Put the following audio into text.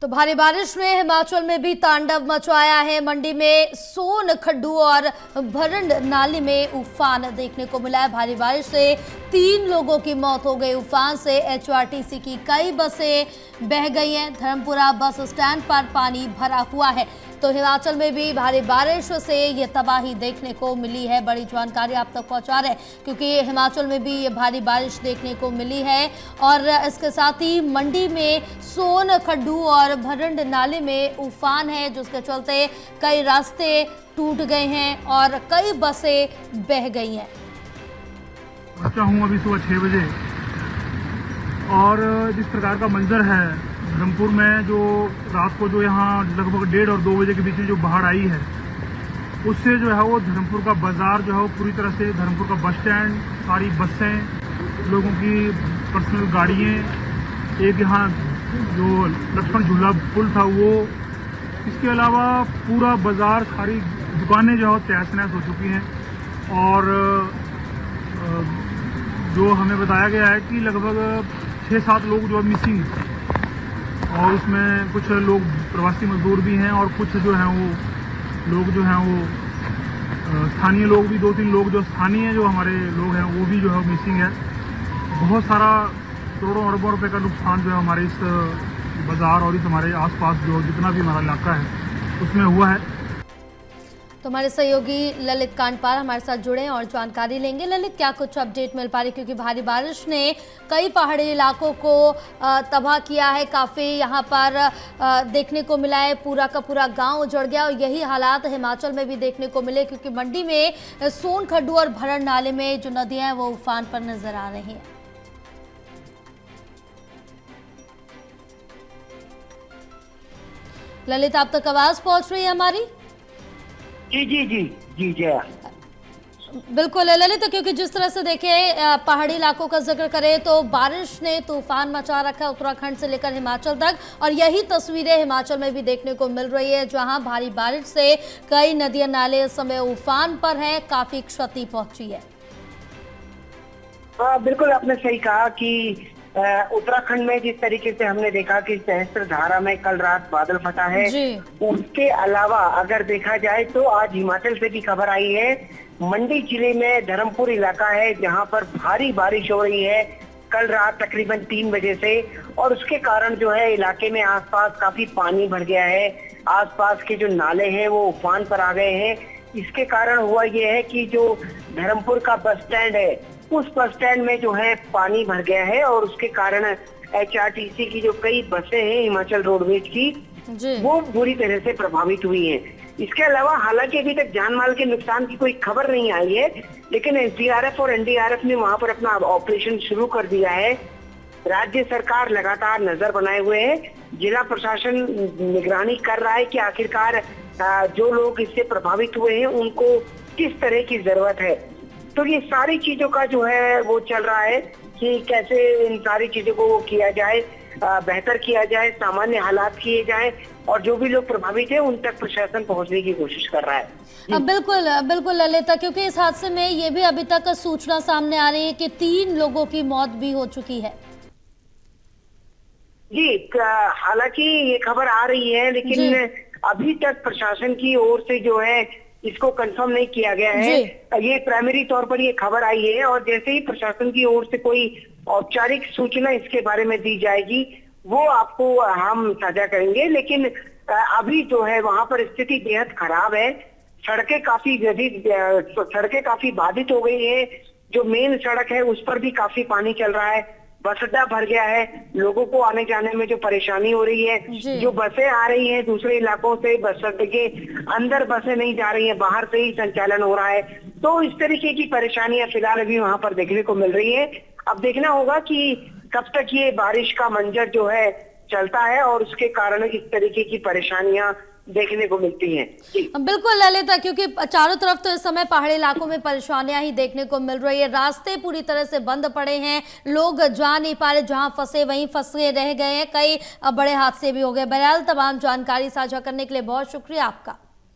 तो भारी बारिश ने हिमाचल में भी तांडव मचाया है। मंडी में सोन खड्डू और भरंड नाली में उफान देखने को मिला है। भारी बारिश से 3 लोगों की मौत हो गई। उफान से एचआरटीसी की कई बसें बह गई हैं। धर्मपुरा बस स्टैंड पर पानी भरा हुआ है। तो हिमाचल में भी भारी बारिश से ये तबाही देखने को मिली है। बड़ी जानकारी आप तक पहुंचा रहे हैं क्योंकि हिमाचल में भी ये भारी बारिश देखने को मिली है। और इसके साथ ही मंडी में सोन खड्डू और भरंड नाले में उफान है, जिसके चलते कई रास्ते टूट गए हैं और कई बसें बह गई हैं। पहुंचा हूँ अभी सुबह 6 बजे और जिस प्रकार का मंजर है धर्मपुर में, जो रात को जो यहाँ लगभग 1:30 और 2 बजे के बीच में जो बाढ़ आई है, उससे जो है वो धर्मपुर का बाजार जो है वो पूरी तरह से, धर्मपुर का बस स्टैंड, सारी बसें, लोगों की पर्सनल गाड़ियाँ, एक यहाँ जो लक्ष्मण झूला पुल था वो, इसके अलावा पूरा बाजार, सारी दुकानें जो है तहस नहस हो चुकी हैं। और जो हमें बताया गया है कि लगभग 6-7 लोग जो है मिसिंग, और उसमें कुछ लोग प्रवासी मजदूर भी हैं और कुछ जो हैं वो लोग जो हैं वो स्थानीय लोग भी, 2-3 लोग जो स्थानीय जो हमारे लोग हैं वो भी जो है मिसिंग है। बहुत सारा करोड़ों अरबों रुपए का नुकसान जो है हमारे इस बाज़ार और इस हमारे आसपास जो जितना भी हमारा इलाका है उसमें हुआ है। तो हमारे सहयोगी ललित कांडपाल हमारे साथ जुड़े हैं और जानकारी लेंगे। ललित, क्या कुछ अपडेट मिल पा रही, क्योंकि भारी बारिश ने कई पहाड़ी इलाकों को तबाह किया है। काफ़ी यहाँ पर देखने को मिला है, पूरा का पूरा गांव उजड़ गया और यही हालात हिमाचल में भी देखने को मिले, क्योंकि मंडी में सोन खड्डू और भरंड नाले में जो नदियाँ हैं वो उफान पर नजर आ रही हैं। ललित, आप तक आवाज पहुंच रही है हमारी? जी जी जी जी जया, बिल्कुल ललित, क्योंकि जिस तरह से देखें पहाड़ी इलाकों का जिक्र करें तो बारिश ने तूफान मचा रखा है उत्तराखंड से लेकर हिमाचल तक, और यही तस्वीरें हिमाचल में भी देखने को मिल रही है, जहां भारी बारिश से कई नदियां नाले इस समय उफान पर हैं, काफी क्षति पहुंची है। हाँ बिल्कुल, आपने सही कहा कि उत्तराखंड में जिस तरीके से हमने देखा कि सहस्त्रधारा में कल रात बादल फटा है, उसके अलावा अगर देखा जाए तो आज हिमाचल से भी खबर आई है। मंडी जिले में धर्मपुर इलाका है जहां पर भारी बारिश हो रही है कल रात तकरीबन 3 बजे से, और उसके कारण जो है इलाके में आसपास काफी पानी भर गया है। आसपास के जो नाले हैं वो उफान पर आ गए हैं। इसके कारण हुआ ये है कि जो धर्मपुर का बस स्टैंड है उस बस स्टैंड में जो है पानी भर गया है, और उसके कारण एचआरटीसी की जो कई बसें हैं हिमाचल रोडवेज की, वो बुरी तरह से प्रभावित हुई हैं। इसके अलावा हालांकि अभी तक जान माल के नुकसान की कोई खबर नहीं आई है, लेकिन एसडीआरएफ और एनडीआरएफ ने वहां पर अपना ऑपरेशन शुरू कर दिया है। राज्य सरकार लगातार नजर बनाए हुए है। जिला प्रशासन निगरानी कर रहा है कि आखिरकार जो लोग इससे प्रभावित हुए हैं उनको किस तरह की जरूरत है। तो ये सारी चीजों का जो है वो चल रहा है कि कैसे इन सारी चीजों को वो किया जाए, बेहतर किया जाए, सामान्य हालात किए जाए, और जो भी लोग प्रभावित है उन तक प्रशासन पहुंचने की कोशिश कर रहा है। बिल्कुल बिल्कुल ललिता, क्योंकि इस हादसे में ये भी अभी तक सूचना सामने आ रही है कि 3 लोगों की मौत भी हो चुकी है। जी, हालांकि ये खबर आ रही है, लेकिन अभी तक प्रशासन की ओर से जो है इसको कंफर्म नहीं किया गया है। ये प्राइमरी तौर पर ये खबर आई है, और जैसे ही प्रशासन की ओर से कोई औपचारिक सूचना इसके बारे में दी जाएगी वो आपको हम साझा करेंगे। लेकिन अभी जो है वहां पर स्थिति बेहद खराब है। सड़कें काफी बाधित हो गई है। जो मेन सड़क है उस पर भी काफी पानी चल रहा है। बस अड्डा भर गया है, लोगों को आने जाने में जो परेशानी हो रही है। जो बसें आ रही हैं दूसरे इलाकों से, बस अड्डे के अंदर बसें नहीं जा रही हैं, बाहर से ही संचालन हो रहा है। तो इस तरीके की परेशानियां फिलहाल अभी वहां पर देखने को मिल रही है। अब देखना होगा कि कब तक ये बारिश का मंजर जो है चलता है और उसके कारण इस तरीके की परेशानियां देखने को मिलती हैं। बिल्कुल ललिता, क्योंकि चारों तरफ तो इस समय पहाड़ी इलाकों में परेशानियां ही देखने को मिल रही है। रास्ते पूरी तरह से बंद पड़े हैं, लोग जा नहीं पा रहे, जहां फंसे वहीं फंसे रह गए हैं, कई बड़े हादसे भी हो गए। बहरहाल तमाम जानकारी साझा करने के लिए बहुत शुक्रिया आपका।